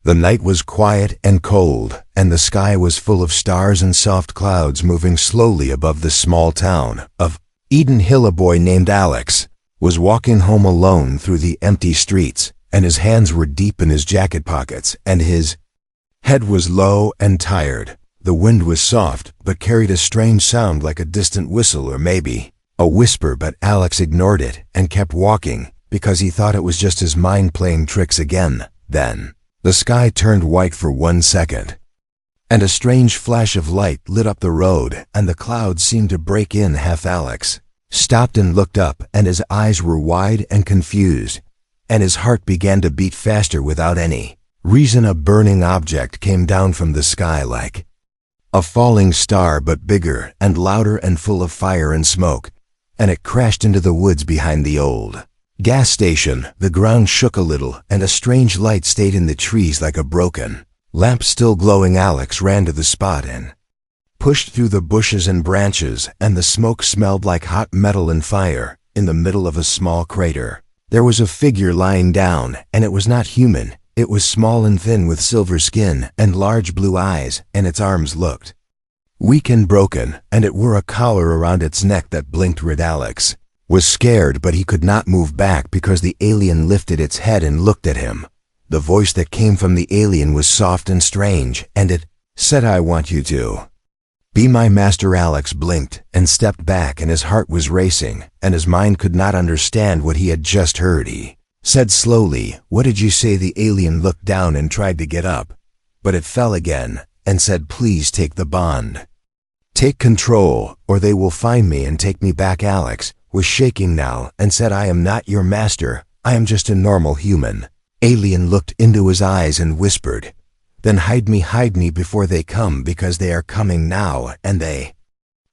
The night was quiet and cold, and the sky was full of stars and soft clouds moving slowly above the small town of Eden Hill. A boy named Alex was walking home alone through the empty streets, and his hands were deep in his jacket pockets, and his head was low and tired. The wind was soft, but carried a strange sound like a distant whistle or maybe a whisper, but Alex ignored it and kept walking because he thought it was just his mind playing tricks again. Then the sky turned white for 1 second, and a strange flash of light lit up the road, and the clouds seemed to break in half. Alex stopped and looked up, and his eyes were wide and confused, and his heart began to beat faster without any reason. A burning object came down from the sky like a falling star, but bigger and louder and full of fire and smoke, and it crashed into the woods behind the old gas station. The ground shook a little, and a strange light stayed in the trees like a broken lamp still glowing. Alex ran to the spot and pushed through the bushes and branches, and the smoke smelled like hot metal and fire. In the middle of a small crater, there was a figure lying down, and it was not human. It was small and thin with silver skin and large blue eyes, and its arms looked weak and broken, and it wore a collar around its neck that blinked red. Alex was scared, but he could not move back because the alien lifted its head and looked at him. The voice that came from the alien was soft and strange, and it said, "I want you to be my master." Alex blinked and stepped back, and his heart was racing, and his mind could not understand what he had just heard. He said slowly, "What did you say?" The alien looked down and tried to get up, but it fell again and said, "Please take the bond. Take control, or they will find me and take me back." Alex was shaking now and said, "I am not your master. I am just a normal human." Alien looked into his eyes and whispered, "Then hide me before they come, because they are coming now, and they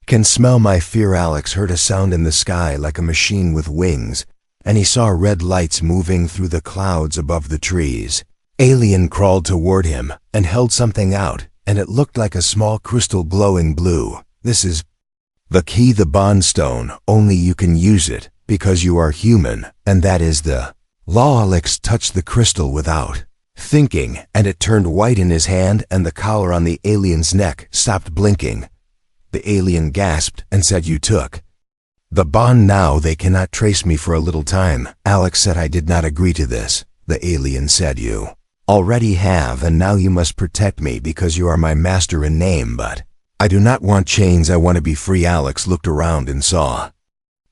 can smell my fear." Alex heard a sound in the sky like a machine with wings, and he saw red lights moving through the clouds above the trees. Alien crawled toward him and held something out, and it looked like a small crystal glowing blue. "This is the key, the bond stone. Only you can use it because you are human, and that is the law." Alex touched the crystal without thinking, and it turned white in his hand, and the collar on the alien's neck stopped blinking. The alien gasped and said, "You took the bond. Now they cannot trace me for a little time." Alex said, "I did not agree to this." The alien said, "You already have, and now you must protect me because you are my master in name, but I do not want chains. I want to be free." Alex looked around and saw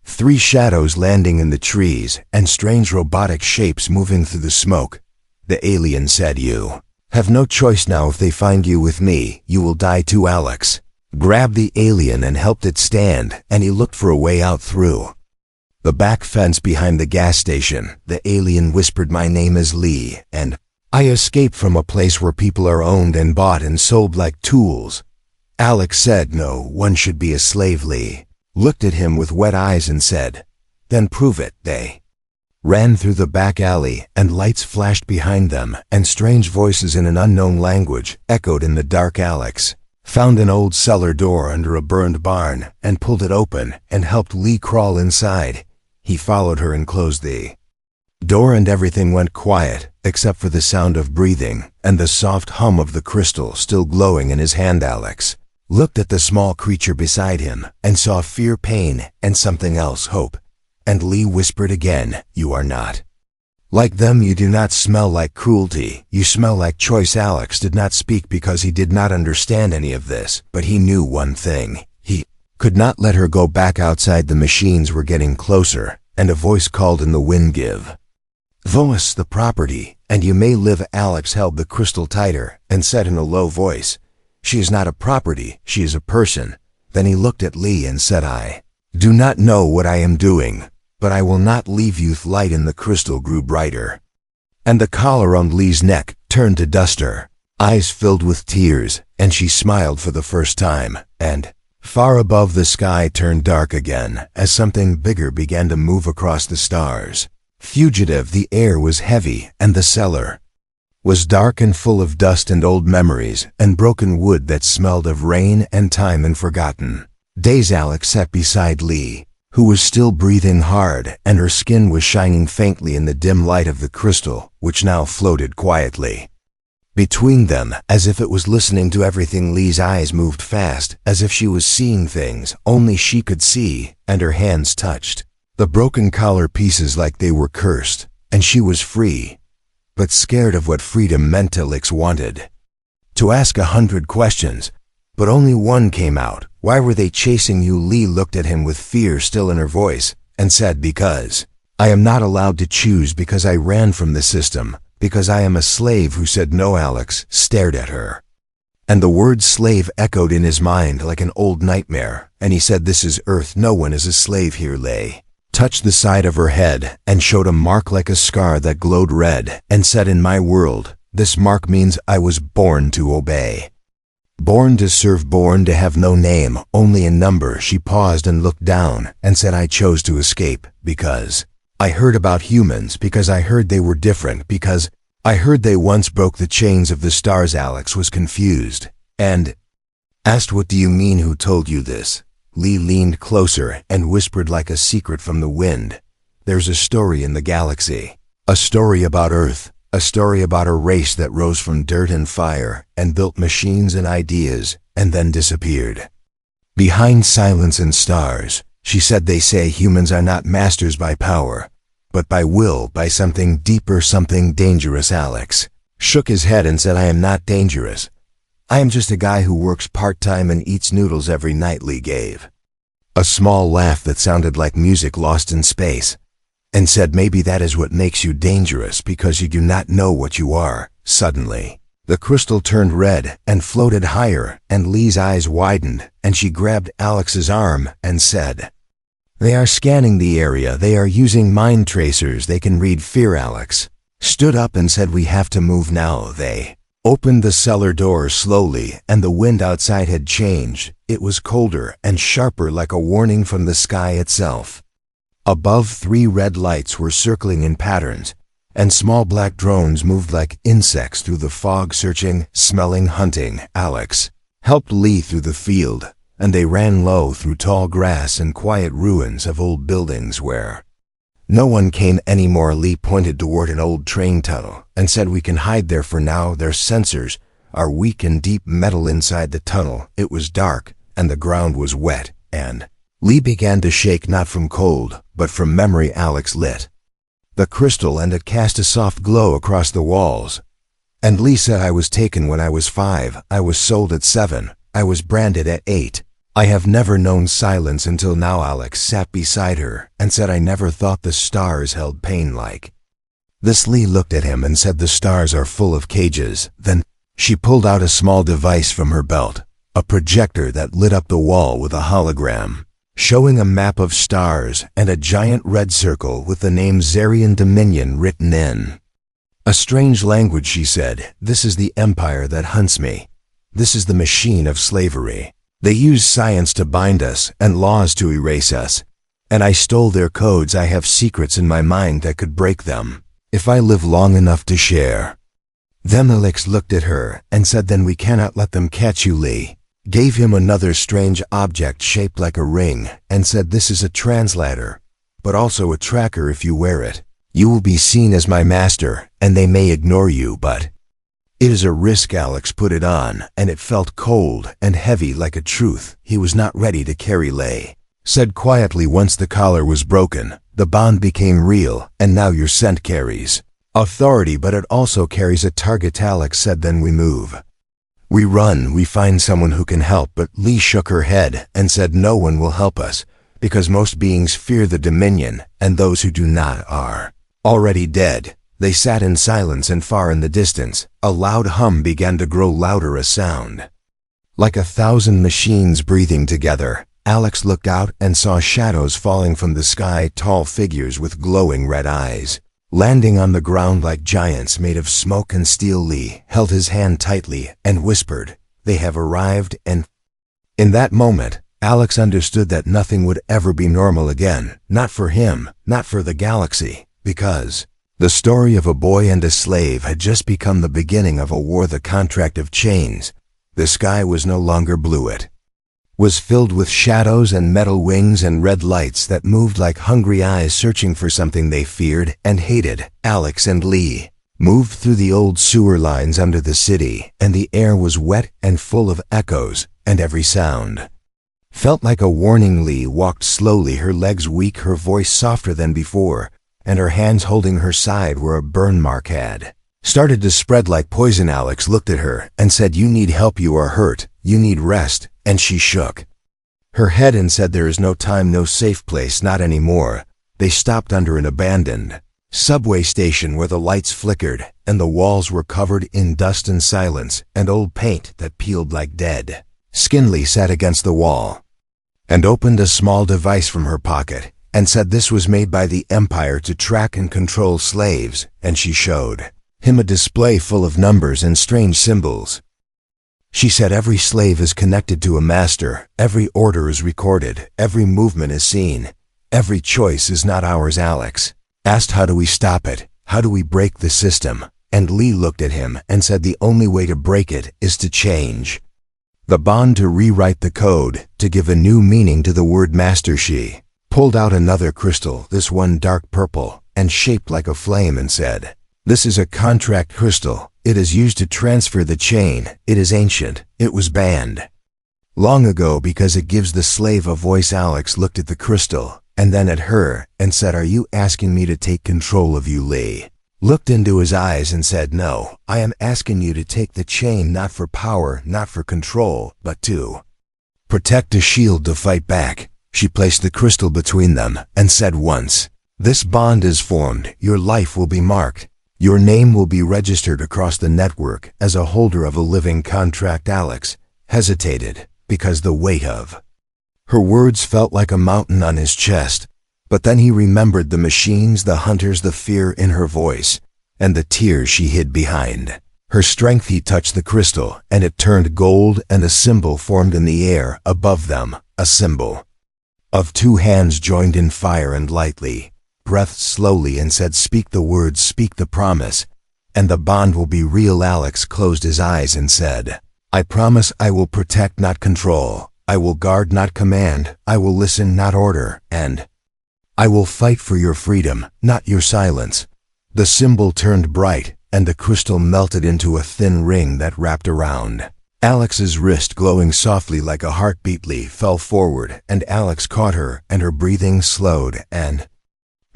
3 shadows landing in the trees and strange robotic shapes moving through the smoke. The alien said, "You have no choice now. If they find you with me, you will die too." Alex grabbed the alien and helped it stand, and he looked for a way out through the back fence behind the gas station. The alien whispered, "My name is Lee, and I escaped from a place where people are owned and bought and sold like tools." Alex said, "No one should be a slave." Lee looked at him with wet eyes and said, "Then prove it." They ran through the back alley, and lights flashed behind them, and strange voices in an unknown language echoed in the dark. Alex found an old cellar door under a burned barn and pulled it open and helped Lee crawl inside. He followed her and closed the door, and everything went quiet except for the sound of breathing and the soft hum of the crystal still glowing in his hand. Alex looked at the small creature beside him and saw fear, pain, and something else, hope. And Lee whispered again, "You are not like them. You do not smell like cruelty. You smell like choice." Alex did not speak because he did not understand any of this, but he knew one thing. He could not let her go back outside. The machines were getting closer, and a voice called in the wind, "Give us the property, and you may live." Alex held the crystal tighter and said in a low voice, "She is not a property, she is a person." Then he looked at Lee and said, "I do not know what I am doing, but I will not leave you." Light in the crystal grew brighter, and the collar on Lee's neck turned to dust. Her eyes filled with tears, and she smiled for the first time, and far above the sky turned dark again as something bigger began to move across the stars. Fugitive, the air was heavy, and the cellar was dark and full of dust and old memories and broken wood that smelled of rain and time and forgotten days. Alex sat beside Lee, who was still breathing hard, and her skin was shining faintly in the dim light of the crystal, which now floated quietly. Between them, as if it was listening to everything, Lee's eyes moved fast, as if she was seeing things only she could see, and her hands touched the broken collar pieces like they were cursed, and she was free, but scared of what freedom meant. Alex wanted to ask 100 questions, but only one came out. Why were they chasing you? Lee looked at him with fear still in her voice, and said, because I am not allowed to choose, because I ran from the system, because I am a slave who said no. Alex stared at her, and the word slave echoed in his mind like an old nightmare, and he said, this is Earth, no one is a slave here. Lay touched the side of her head and showed a mark like a scar that glowed red, and said, in my world, this mark means I was born to obey. Born to serve, born to have no name, only a number. She paused and looked down and said, I chose to escape because I heard about humans, because I heard they were different, because I heard they once broke the chains of the stars. Alex was confused and asked, what do you mean? Who told you this? Lee leaned closer and whispered like a secret from the wind, there's a story in the galaxy, a story about Earth, a story about a race that rose from dirt and fire and built machines and ideas and then disappeared. Behind silence and stars, she said, they say humans are not masters by power, but by will, by something deeper, something dangerous. Alex shook his head and said, I am not dangerous. I am just a guy who works part-time and eats noodles every night. Lee gave a small laugh that sounded like music lost in space, and said, maybe that is what makes you dangerous, because you do not know what you are. Suddenly, the crystal turned red and floated higher, and Lee's eyes widened, and she grabbed Alex's arm and said, they are scanning the area, they are using mind tracers, they can read fear. Alex stood up and said, we have to move now. They opened the cellar door slowly, and the wind outside had changed. It was colder and sharper, like a warning from the sky itself. Above, 3 red lights were circling in patterns, and small black drones moved like insects through the fog, searching, smelling, hunting. Alex helped Lee through the field, and they ran low through tall grass and quiet ruins of old buildings where no one came anymore. Lee pointed toward an old train tunnel and said, we can hide there for now. Their sensors are weak and deep metal inside the tunnel. It was dark, and the ground was wet, and Lee began to shake, not from cold, but from memory. Alex lit the crystal, and it cast a soft glow across the walls. And Lee said, I was taken when I was 5, I was sold at 7, I was branded at 8. I have never known silence until now. Alex sat beside her and said, I never thought the stars held pain like this. Lee looked at him and said, the stars are full of cages. Then she pulled out a small device from her belt, a projector that lit up the wall with a hologram, showing a map of stars and a giant red circle with the name Xerian Dominion written in a strange language. She said, this is the empire that hunts me. This is the machine of slavery. They use science to bind us and laws to erase us, and I stole their codes. I have secrets in my mind that could break them if I live long enough to share them. Alex looked at her and said, then we cannot let them catch you. Lee gave him another strange object shaped like a ring and said, this is a translator, but also a tracker. If you wear it, you will be seen as my master, and they may ignore you, but it is a risk. Alex put it on, and it felt cold and heavy like a truth he was not ready to carry. Lay said quietly, once the collar was broken, the bond became real, and now your scent carries authority, but it also carries a target. Alex said, then we move. We run, we find someone who can help. But Lee shook her head and said, no one will help us, because most beings fear the Dominion, and those who do not are already dead. They sat in silence, and far in the distance, a loud hum began to grow louder, a sound like 1,000 machines breathing together. Alex looked out and saw shadows falling from the sky, tall figures with glowing red eyes, landing on the ground like giants made of smoke and steel. Lee held his hand tightly and whispered, they have arrived. And in that moment, Alex understood that nothing would ever be normal again, not for him, not for the galaxy, because the story of a boy and a slave had just become the beginning of a war. The contract of chains. The sky was no longer blue. It was filled with shadows and metal wings and red lights that moved like hungry eyes searching for something they feared and hated. Alex and Lee moved through the old sewer lines under the city, and the air was wet and full of echoes, and every sound felt like a warning. Lee walked slowly, her legs weak, her voice softer than before, and her hands holding her side where a burn mark had started to spread like poison. Alex looked at her and said, "You need help, you are hurt, you need rest," and she shook her head and said, "There is no time, no safe place, not anymore." They stopped under an abandoned subway station where the lights flickered and the walls were covered in dust and silence and old paint that peeled like dead skin. Lee sat against the wall and opened a small device from her pocket and said this was made by the Empire to track and control slaves, and she showed him a display full of numbers and strange symbols. She said, "Every slave is connected to a master, every order is recorded, every movement is seen, every choice is not ours." Alex asked, "How do we stop it? How do we break the system?" And Lee looked at him and said, "The only way to break it is to change the bond, to rewrite the code, to give a new meaning to the word master." She pulled out another crystal, this one dark purple and shaped like a flame, and said, "This is a contract crystal. It is used to transfer the chain. It is ancient. It was banned long ago because it gives the slave a voice." Alex looked at the crystal and then at her and said, "Are you asking me to take control of you?" Lee looked into his eyes and said, "No, I am asking you to take the chain, not for power, not for control, but to protect, a shield to fight back." She placed the crystal between them and said, "Once this bond is formed, your life will be marked. Your name will be registered across the network as a holder of a living contract." Alex hesitated because the weight of her words felt like a mountain on his chest, but then he remembered the machines, the hunters, the fear in her voice, and the tears she hid behind her strength. He touched the crystal, and it turned gold, and a symbol formed in the air above them, a symbol of two hands joined in fire and lightly breathed slowly and said, "Speak the words, speak the promise, and the bond will be real." Alex closed his eyes and said, "I promise I will protect, not control. I will guard, not command. I will listen, not order. And I will fight for your freedom, not your silence." The symbol turned bright, and the crystal melted into a thin ring that wrapped around Alex's wrist, glowing softly like a heartbeat. Lee fell forward, and Alex caught her, and her breathing slowed, and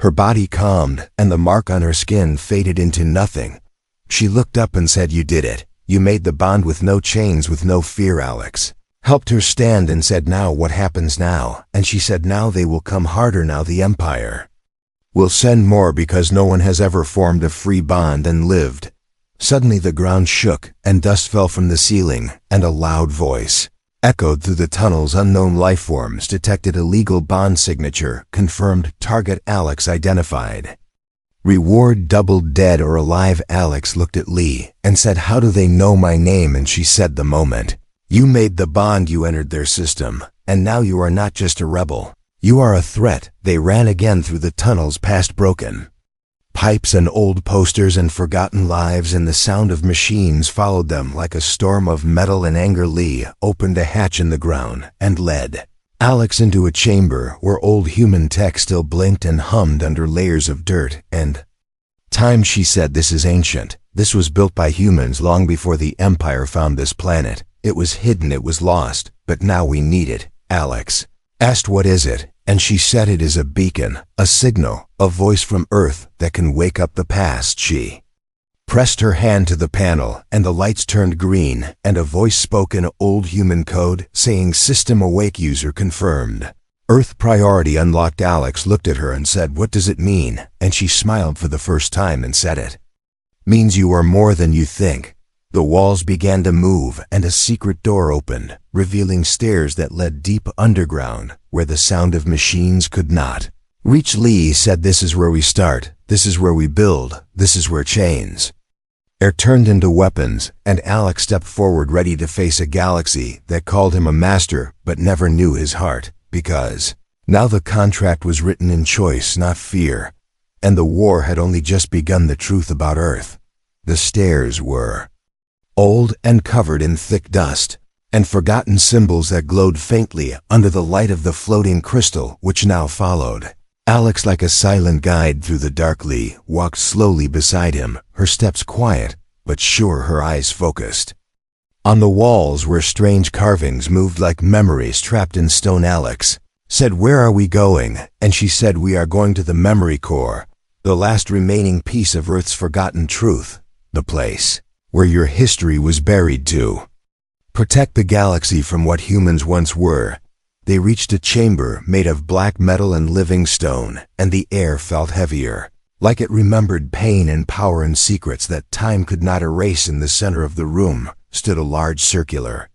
her body calmed, and the mark on her skin faded into nothing. She looked up and said, "You did it. You made the bond with no chains, with no fear." Alex helped her stand and said, "Now what happens now?" And she said, "Now they will come harder. Now the Empire will send more, because no one has ever formed a free bond and lived." Suddenly the ground shook, and dust fell from the ceiling, and a loud voice echoed through the tunnels. "Unknown lifeforms detected, illegal bond signature confirmed, target Alex identified, reward doubled, dead or alive." Alex looked at Lee and said, "How do they know my name?" And she said, "The moment you made the bond, you entered their system, and now you are not just a rebel. You are a threat." They ran again through the tunnels, past broken pipes and old posters and forgotten lives, and the sound of machines followed them like a storm of metal and anger. Lee opened a hatch in the ground and led Alex into a chamber where old human tech still blinked and hummed under layers of dirt and time. She said, "This is ancient. This was built by humans long before the Empire found this planet. It was hidden, it was lost, but now we need it." Alex asked, "What is it?" And she said, "It is a beacon, a signal, a voice from Earth that can wake up the past." She pressed her hand to the panel, and the lights turned green, and a voice spoke in old human code, saying, "System awake, user confirmed. Earth priority unlocked." Alex looked at her and said, "What does it mean?" And she smiled for the first time and said, "It means you are more than you think." The walls began to move, and a secret door opened, revealing stairs that led deep underground, where the sound of machines could not reach. Lee said, "This is where we start. This is where we build. This is where chains are turned into weapons." And Alex stepped forward, ready to face a galaxy that called him a master, but never knew his heart, because now the contract was written in choice, not fear, and the war had only just begun. The truth about Earth. The stairs were old and covered in thick dust, and forgotten symbols that glowed faintly under the light of the floating crystal which now followed Alex, like a silent guide through the dark, Lee walked slowly beside him, her steps quiet, but sure, her eyes focused. On the walls were strange carvings moved like memories trapped in stone. Alex said, "Where are we going?" And she said, "We are going to the memory core, the last remaining piece of Earth's forgotten truth, the place where your history was buried to protect the galaxy from what humans once were." They reached a chamber made of black metal and living stone, and the air felt heavier, like it remembered pain and power and secrets that time could not erase. In the center of the room stood a large circular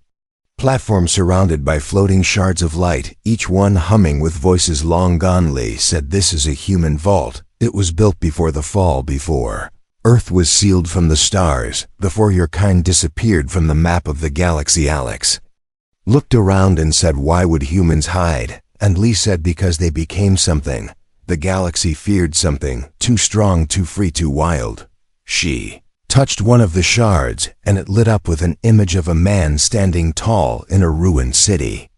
platform surrounded by floating shards of light, each one humming with voices long gone. Lee said, "This is a human vault. It was built before the fall, before Earth was sealed from the stars, before your kind disappeared from the map of the galaxy." Alex looked around and said, "Why would humans hide?" And Lee said, "Because they became something. The galaxy feared something, too strong, too free, too wild." She touched one of the shards, and it lit up with an image of a man standing tall in a ruined city,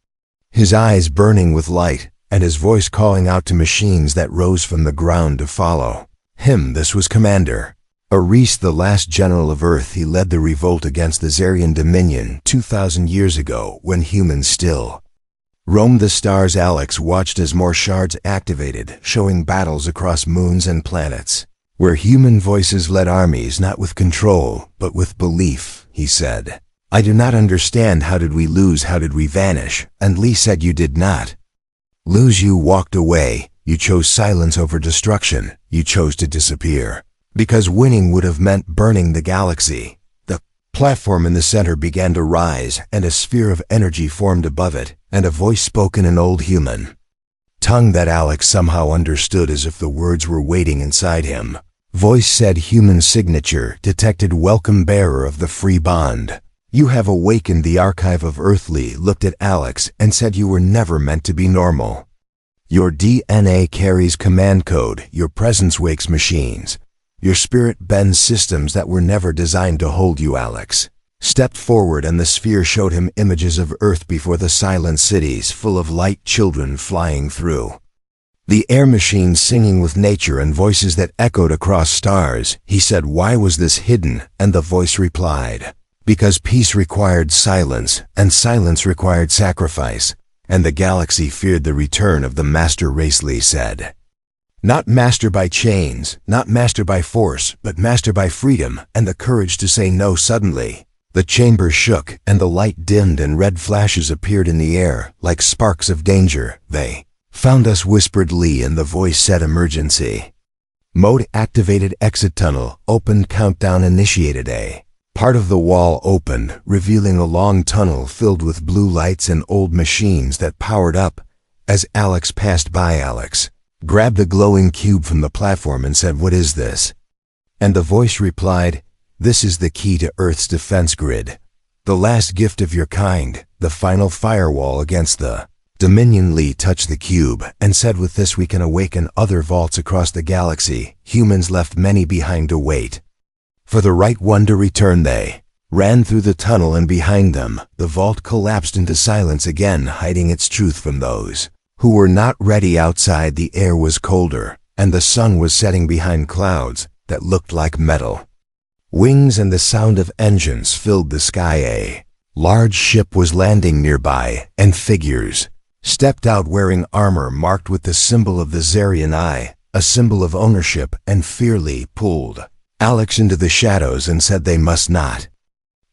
his eyes burning with light, and his voice calling out to machines that rose from the ground to follow him. This was Commander Ares, the last general of Earth. He led the revolt against the Xerian Dominion 2,000 years ago, when humans still roamed the stars. Alex watched as more shards activated, showing battles across moons and planets, where human voices led armies, not with control, but with belief. He said, "I do not understand. How did we lose? How did we vanish?" And Lee said, "You did not lose. You walked away. You chose silence over destruction. You chose to disappear, because winning would have meant burning the galaxy." The platform in the center began to rise, and a sphere of energy formed above it, and a voice spoke in an old human tongue that Alex somehow understood, as if the words were waiting inside him. Voice said, "Human signature detected. Welcome, bearer of the free bond. You have awakened the archive of Earth." Lee looked at Alex and said, "You were never meant to be normal. Your DNA carries command code. Your presence wakes machines. Your spirit bends systems that were never designed to hold you." Alex stepped forward, and the sphere showed him images of Earth before the silent cities, full of light, children flying through the air, machines singing with nature, and voices that echoed across stars. He said, "Why was this hidden?" And the voice replied, "Because peace required silence, and silence required sacrifice, and the galaxy feared the return of the master race." Lee said, "Not master by chains, not master by force, but master by freedom and the courage to say no." Suddenly, the chamber shook, and the light dimmed, and red flashes appeared in the air, like sparks of danger. "They found us," whispered Lee, and the voice said, "Emergency mode activated. Exit tunnel opened. Countdown initiated." A part of the wall opened, revealing a long tunnel filled with blue lights and old machines that powered up. As Alex passed by, Alex grabbed a glowing cube from the platform and said, "What is this?" And the voice replied, "This is the key to Earth's defense grid, the last gift of your kind, the final firewall against the Dominion." Lee touched the cube and said, "With this we can awaken other vaults across the galaxy." Humans left many behind to wait for the right one to return. They ran through the tunnel, and behind them, the vault collapsed into silence again, hiding its truth from those who were not ready. Outside, the air was colder, and the sun was setting behind clouds that looked like metal wings, and the sound of engines filled the sky. A large ship was landing nearby, and figures stepped out wearing armor marked with the symbol of the Xerian eye, a symbol of ownership and fear. Lee pulled Alex into the shadows and said, "They must not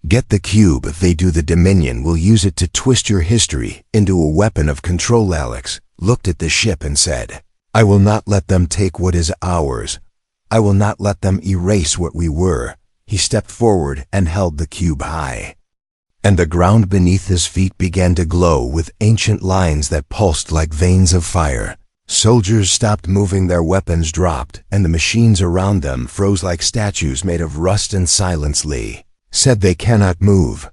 get the cube. If they do, the Dominion will use it to twist your history into a weapon of control." Alex looked at the ship and said, "I will not let them take what is ours. I will not let them erase what we were." He stepped forward and held the cube high, and the ground beneath his feet began to glow with ancient lines that pulsed like veins of fire. Soldiers stopped moving, their weapons dropped, and the machines around them froze like statues made of rust and silence. Lee said, "They cannot move,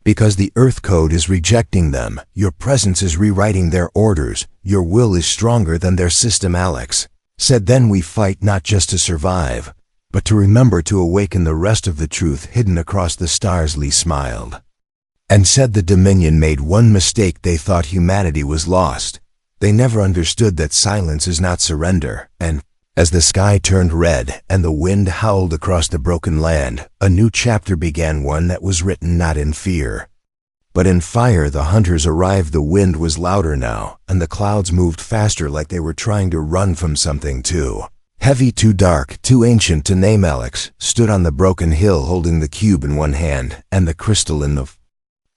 because the Earth code is rejecting them. Your presence is rewriting their orders. Your will is stronger than their system." Alex said, "Then we fight not just to survive, but to remember, to awaken the rest of the truth hidden across the stars." Lee smiled and said, "The Dominion made one mistake. They thought humanity was lost. They never understood that silence is not surrender, and as the sky turned red and the wind howled across the broken land, a new chapter began, one that was written not in fear, but in fire. The hunters arrived. The wind was louder now, and the clouds moved faster, like they were trying to run from something too heavy, too dark, too ancient to name. Alex stood on the broken hill holding the cube in one hand and the crystal in the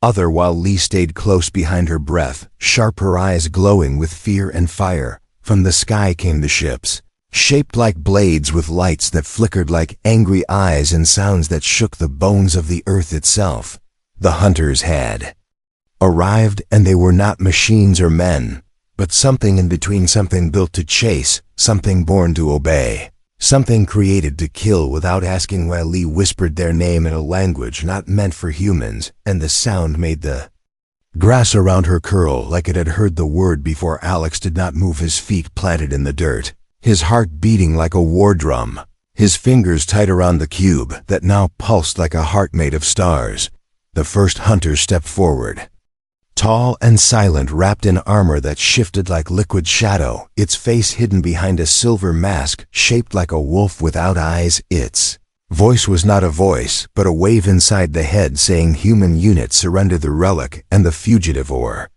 other, while Lee stayed close behind her, breath sharp, her eyes glowing with fear and fire. From the sky came the ships, shaped like blades, with lights that flickered like angry eyes and sounds that shook the bones of the earth itself. The hunters had arrived, and they were not machines or men, but something in between, something built to chase, something born to obey, something created to kill without asking. While Lee whispered their name in a language not meant for humans, and the sound made the grass around her curl like it had heard the word before. Alex did not move, his feet planted in the dirt, his heart beating like a war drum, his fingers tight around the cube that now pulsed like a heart made of stars. The first hunter stepped forward, tall and silent, wrapped in armor that shifted like liquid shadow, its face hidden behind a silver mask shaped like a wolf without eyes. Its voice was not a voice, but a wave inside the head saying, "Human unit, surrender the relic, and the fugitive or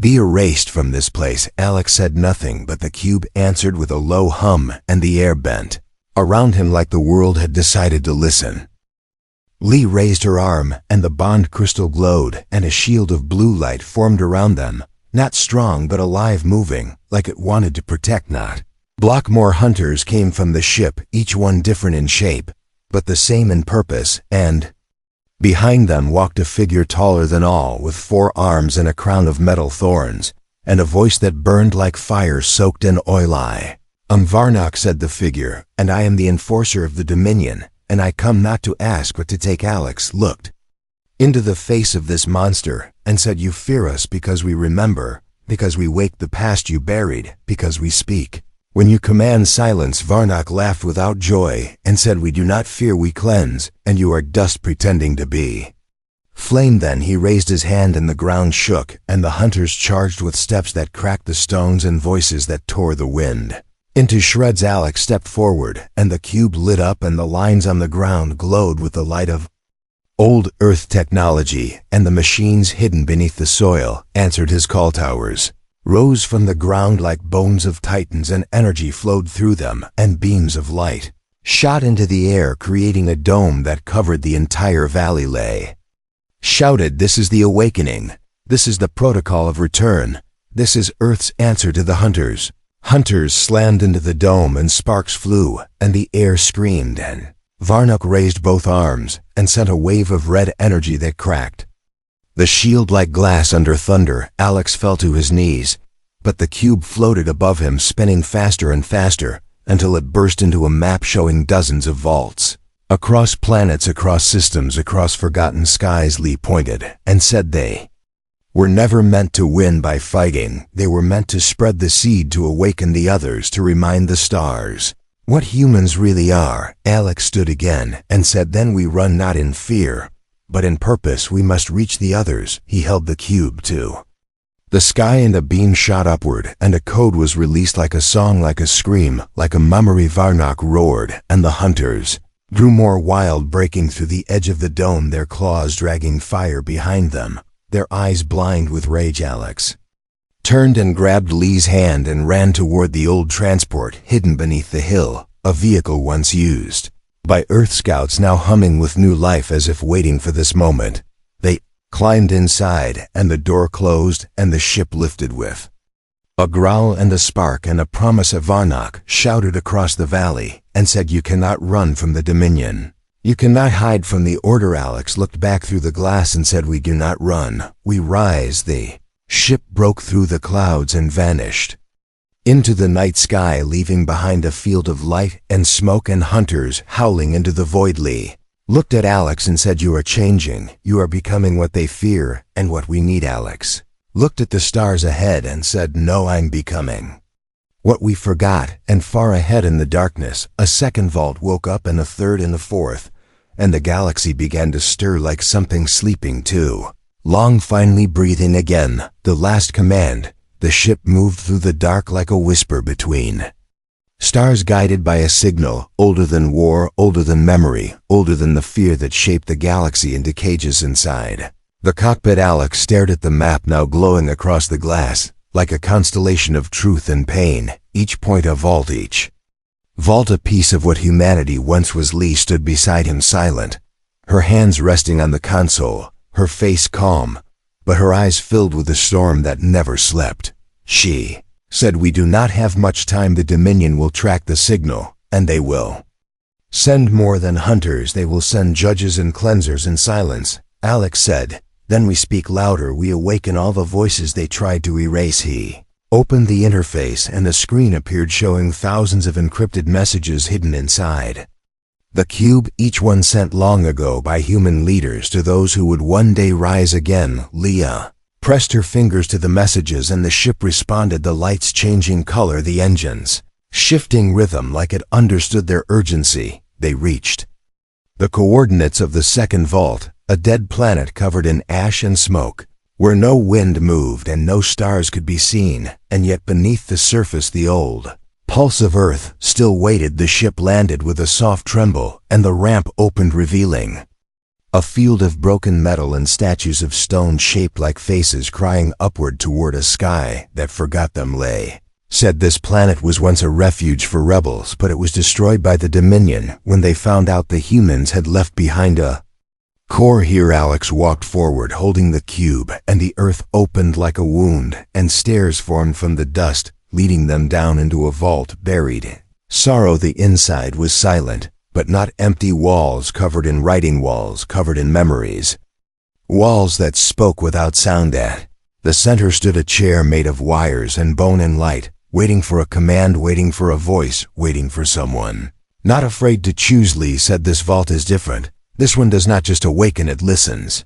be erased from this place." Alex said nothing, but the cube answered with a low hum, and the air bent around him like the world had decided to listen. Lee raised her arm, and the bond crystal glowed, and a shield of blue light formed around them, not strong but alive, moving like it wanted to protect, not block. More hunters came from the ship, each one different in shape, but the same in purpose, and behind them walked a figure taller than all, with 4 arms and a crown of metal thorns, and a voice that burned like fire soaked in oil. "I am Varnock," said the figure, "and I am the enforcer of the Dominion, and I come not to ask but to take." Alex looked into the face of this monster and said, "You fear us because we remember, because we wake the past you buried, because we speak when you command silence." Varnock laughed without joy and said, "We do not fear, we cleanse, and you are dust pretending to be flame." Then he raised his hand and the ground shook, and the hunters charged with steps that cracked the stones and voices that tore the wind into shreds. Alex stepped forward, and the cube lit up, and the lines on the ground glowed with the light of old Earth technology, and the machines hidden beneath the soil answered his call. Towers rose from the ground like bones of titans, and energy flowed through them, and beams of light shot into the air, creating a dome that covered the entire valley. Lay shouted, "This is the awakening. This is the protocol of return. This is Earth's answer to the hunters." Hunters slammed into the dome, and sparks flew, and the air screamed, and Varnock raised both arms and sent a wave of red energy that cracked the shield like glass under thunder. Alex fell to his knees, but the cube floated above him, spinning faster and faster, until it burst into a map showing dozens of vaults across planets, across systems, across forgotten skies. Lee pointed and said, "They were never meant to win by fighting. They were meant to spread the seed, to awaken the others, to remind the stars what humans really are." Alex stood again and said, "Then we run not in fear, but in purpose. We must reach the others." He held the cube to the sky, and a beam shot upward, and a code was released, like a song, like a scream, like a memory. Varnock roared, and the hunters grew more wild, breaking through the edge of the dome, their claws dragging fire behind them, their eyes blind with rage. Alex turned and grabbed Lee's hand and ran toward the old transport hidden beneath the hill, a vehicle once used by Earth scouts, now humming with new life as if waiting for this moment. They climbed inside, and the door closed, and the ship lifted with a growl and a spark and a promise. Varnock shouted across the valley and said, "You cannot run from the Dominion. You cannot hide from the order." Alex looked back through the glass and said, "We do not run, we rise." The ship broke through the clouds and vanished into the night sky, leaving behind a field of light and smoke and hunters howling into the void. Lee looked at Alex and said, "You are changing. You are becoming what they fear and what we need." Alex looked at the stars ahead and said, "No, I'm becoming what we forgot." And far ahead in the darkness, a second vault woke up, and a third and a fourth, and the galaxy began to stir like something sleeping too long. Finally breathing again, the last command The ship moved through the dark like a whisper between stars, guided by a signal, older than war, older than memory, older than the fear that shaped the galaxy into cages inside. The cockpit. Alex stared at the map, now glowing across the glass, like a constellation of truth and pain, each point a vault, each vault a piece of what humanity once was. Lee stood beside him, silent, her hands resting on the console, her face calm, but her eyes filled with a storm that never slept. She said, "We do not have much time. The Dominion will track the signal, and they will send more than hunters. They will send judges and cleansers." In silence, Alex said, "Then we speak louder. We awaken all the voices they tried to erase." He opened the interface, and a screen appeared showing thousands of encrypted messages hidden inside the cube, each one sent long ago by human leaders to those who would one day rise again. Leah pressed her fingers to the messages, and the ship responded, the lights changing color, the engines shifting rhythm like it understood their urgency. They reached the coordinates of the second vault, a dead planet covered in ash and smoke, where no wind moved and no stars could be seen, and yet beneath the surface the old pulse of Earth still waited. The ship landed with a soft tremble, and the ramp opened, revealing a field of broken metal and statues of stone shaped like faces crying upward toward a sky that forgot them. Lay said this planet was once a refuge for rebels, but it was destroyed by the Dominion when they found out the humans had left behind a core here. Alex walked forward, holding the cube, and the earth opened like a wound, and stairs formed from the dust, leading them down into a vault buried in sorrow. The inside was silent, but not empty. Walls covered in writing, walls covered in memories, walls that spoke without sound. At the center stood a chair made of wires and bone and light, waiting for a command, waiting for a voice, waiting for someone not afraid to choose. Lee said, "This vault is different. This one does not just awaken, it listens.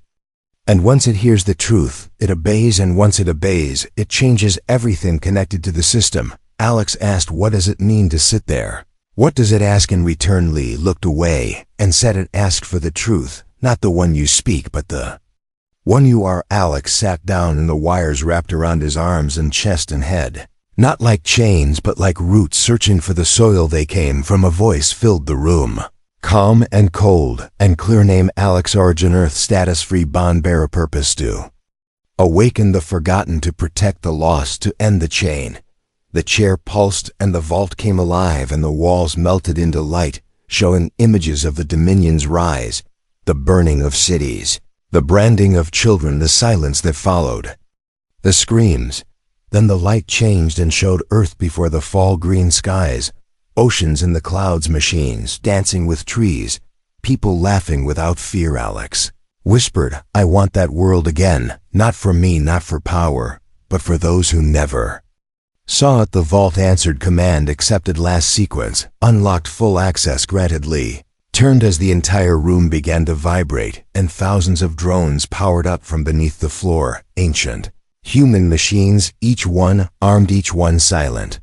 And once it hears the truth, it obeys, and once it obeys, it changes everything connected to the system." Alex asked, "What does it mean to sit there? What does it ask in return?" Lee looked away and said, "It asked for the truth, not the one you speak, but the one you are." Alex sat down, and the wires wrapped around his arms and chest and head, not like chains but like roots searching for the soil they came from. A voice filled the room, calm and cold and clear. Name Alex, origin Earth, status free, bond bearer, purpose to awaken the forgotten, to protect the lost, to end the chain. The chair pulsed, and the vault came alive, and the walls melted into light, showing images of the Dominion's rise, the burning of cities, the branding of children, the silence that followed, the screams. Then the light changed and showed Earth before the fall, green skies, oceans in the clouds, machines dancing with trees, people laughing without fear. Alex whispered, "I want that world again, not for me, not for power, but for those who never saw it." The vault answered, "Command accepted, last sequence unlocked, full access granted." Lee turned as the entire room began to vibrate, and thousands of drones powered up from beneath the floor, ancient human machines, each one armed, each one silent.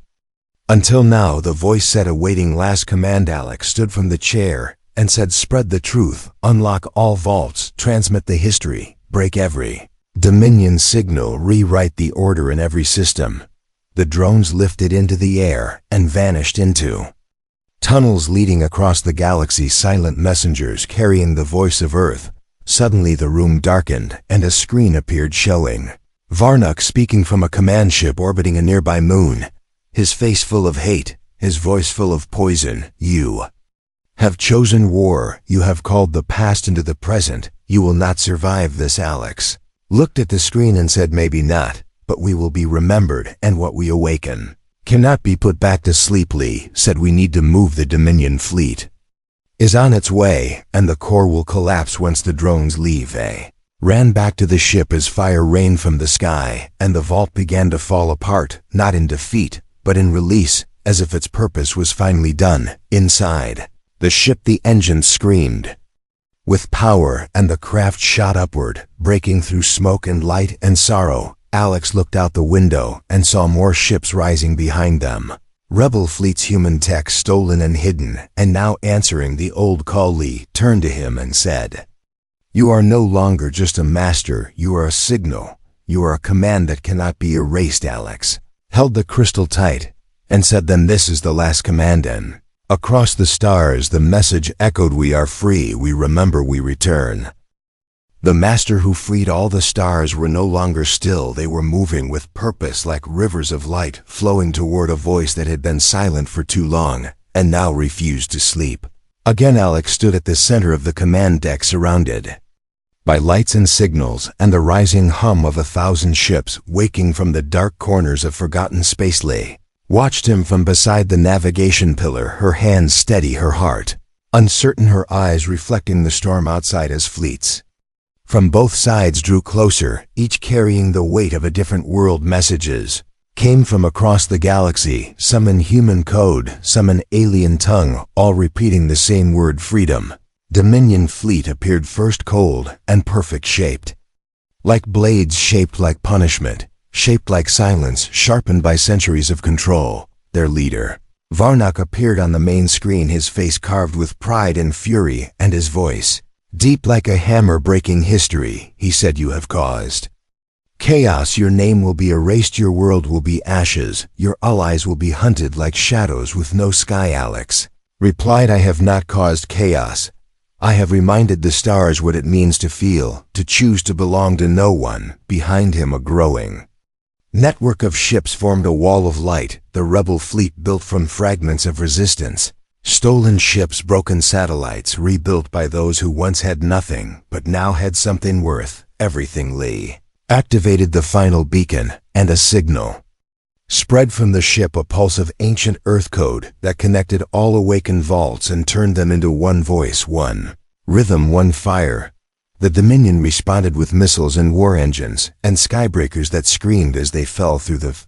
Until now, the voice said, awaiting last command. Alex stood from the chair and said, "Spread the truth, unlock all vaults, transmit the history, break every Dominion signal, rewrite the order in every system." The drones lifted into the air and vanished into tunnels leading across the galaxy, silent messengers carrying the voice of Earth. Suddenly the room darkened, and a screen appeared showing Varnuk speaking from a command ship orbiting a nearby moon, his face full of hate, his voice full of poison. "You have chosen war. You have called the past into the present. You will not survive this." Alex looked at the screen and said, "Maybe not, but we will be remembered, and what we awaken cannot be put back to sleep." Lee said, "We need to move. The Dominion fleet is on its way, and the core will collapse once the drones leave." They ran back to the ship as fire rained from the sky, and the vault began to fall apart, not in defeat, but in release, as if its purpose was finally done. Inside the ship, the engines screamed with power, and the craft shot upward, breaking through smoke and light and sorrow. Alex looked out the window and saw more ships rising behind them. Rebel fleets, human tech stolen and hidden, and now answering the old call. Lee turned to him and said, "You are no longer just a master, you are a signal. You are a command that cannot be erased, Alex. Held the crystal tight, and said, then this is the last command. And across the stars the message echoed, we are free, we remember, we return. The master who freed all the stars were no longer still, they were moving with purpose like rivers of light, flowing toward a voice that had been silent for too long, and now refused to sleep. Again Alex stood at the center of the command deck, surrounded by lights and signals and the rising hum of 1,000 ships waking from the dark corners of forgotten space. Lay watched him from beside the navigation pillar, her hands steady, her heart uncertain, her eyes reflecting the storm outside as fleets from both sides drew closer, each carrying the weight of a different world. Messages came from across the galaxy, some in human code, some in alien tongue, all repeating the same word, freedom. Dominion fleet appeared first, cold and perfect, shaped like blades, shaped like punishment, shaped like silence, sharpened by centuries of control. Their leader, Varnock, appeared on the main screen, his face carved with pride and fury, and his voice deep like a hammer breaking history. He said, you have caused chaos, your name will be erased, your world will be ashes, your allies will be hunted like shadows with no sky. Alex replied, I have not caused chaos. I have reminded the stars what it means to feel, to choose to belong to no one. Behind him a growing network of ships formed a wall of light, the rebel fleet built from fragments of resistance. Stolen ships, broken satellites, rebuilt by those who once had nothing, but now had something worth everything. Lee activated the final beacon, and a signal spread from the ship, a pulse of ancient Earth code that connected all awakened vaults and turned them into one voice, one rhythm, one fire. The Dominion responded with missiles and war engines, and skybreakers that screamed as they fell through the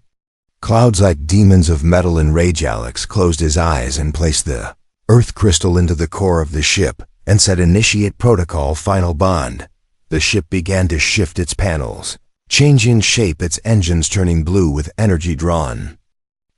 clouds like demons of metal and rage. Alex closed his eyes and placed the Earth crystal into the core of the ship, and said, initiate protocol, final bond. The ship began to shift its panels, changing shape, its engines turning blue with energy drawn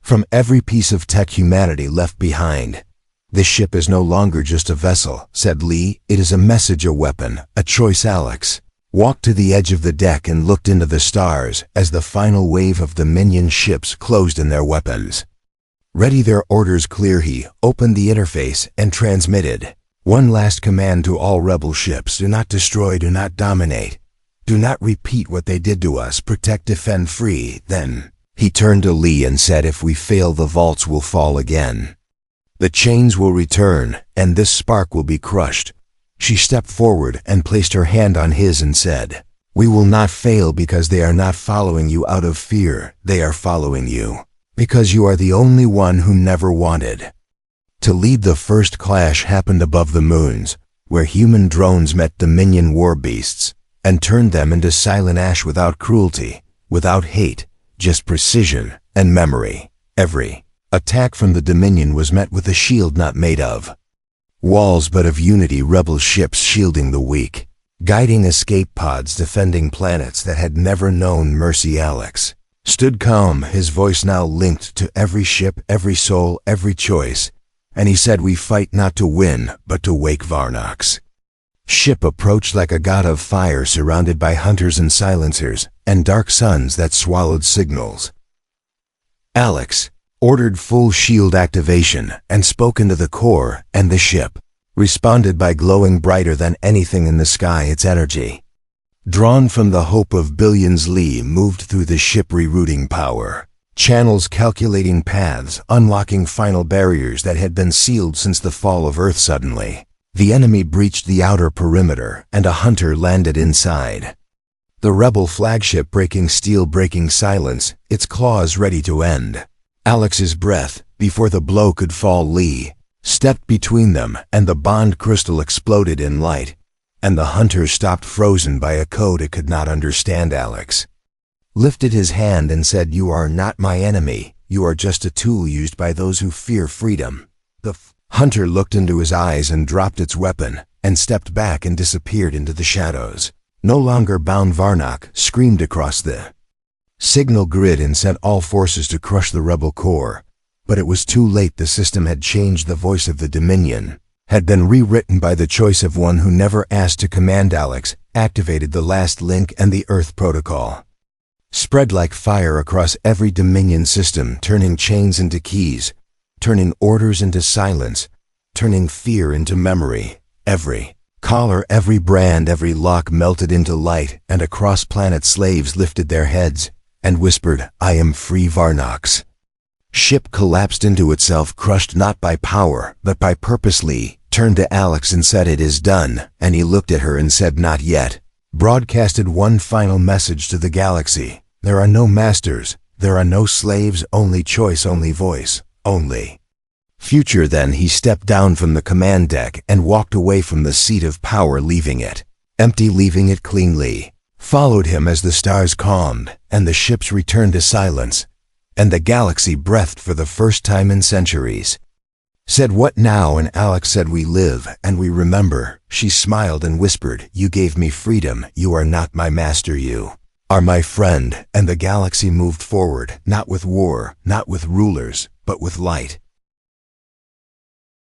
from every piece of tech humanity left behind. This ship is no longer just a vessel, said Lee. It is a message, a weapon, a choice. Alex walked to the edge of the deck and looked into the stars as the final wave of Dominion ships closed in their weapons, ready, their orders clear. He opened the interface and transmitted one last command to all rebel ships: do not destroy, do not dominate, do not repeat what they did to us, protect, defend, free. Then he turned to Lee and said, if we fail, the vaults will fall again. The chains will return, and this spark will be crushed. She stepped forward and placed her hand on his and said, we will not fail because they are not following you out of fear. They are following you because you are the only one who never wanted to lead. The first clash happened above the moons, where human drones met Dominion war beasts and turned them into silent ash, without cruelty, without hate, just precision and memory. Every attack from the Dominion was met with a shield not made of walls but of unity, rebel ships shielding the weak, guiding escape pods, defending planets that had never known mercy. Alex stood calm, his voice now linked to every ship, every soul, every choice, and he said, we fight not to win, but to wake. Varnock's ship approached like a god of fire, surrounded by hunters and silencers, and dark suns that swallowed signals. Alex ordered full shield activation and spoke into the core, and the ship responded by glowing brighter than anything in the sky. Its energy, drawn from the hope of billions, Lee moved through the ship, rerouting power channels, calculating paths, unlocking final barriers that had been sealed since the fall of Earth. Suddenly, the enemy breached the outer perimeter, and a hunter landed inside the rebel flagship, breaking steel, breaking silence, its claws ready to end Alex's breath. Before the blow could fall, Lee stepped between them, and the bond crystal exploded in light, and the hunter stopped, frozen by a code it could not understand. Alex lifted his hand and said, you are not my enemy, you are just a tool used by those who fear freedom. The hunter looked into his eyes and dropped its weapon, and stepped back and disappeared into the shadows. No longer bound, Varnock screamed across the signal grid and sent all forces to crush the rebel core. But it was too late. The system had changed. The voice of the Dominion had been rewritten by the choice of one who never asked to command. Alex activated the last link and the Earth protocol spread like fire across every Dominion system, turning chains into keys, turning orders into silence, turning fear into memory. Every collar, every brand, every lock melted into light, and across planet slaves lifted their heads and whispered, "I am free, Varnox." Ship collapsed into itself, crushed not by power, but by purpose. Lee turned to Alex and said, "It is done," and he looked at her and said, "Not yet." Broadcasted one final message to the galaxy. There are no masters, there are no slaves, only choice, only voice, only future. Then he stepped down from the command deck and walked away from the seat of power, leaving it empty, leaving it cleanly. Followed him as the stars calmed and the ships returned to silence, and the galaxy breathed for the first time in centuries. Said, "What now?" And Alex said, "We live and we remember." She smiled and whispered, "You gave me freedom. You are not my master. You are my friend." And the galaxy moved forward, not with war, not with rulers, but with light.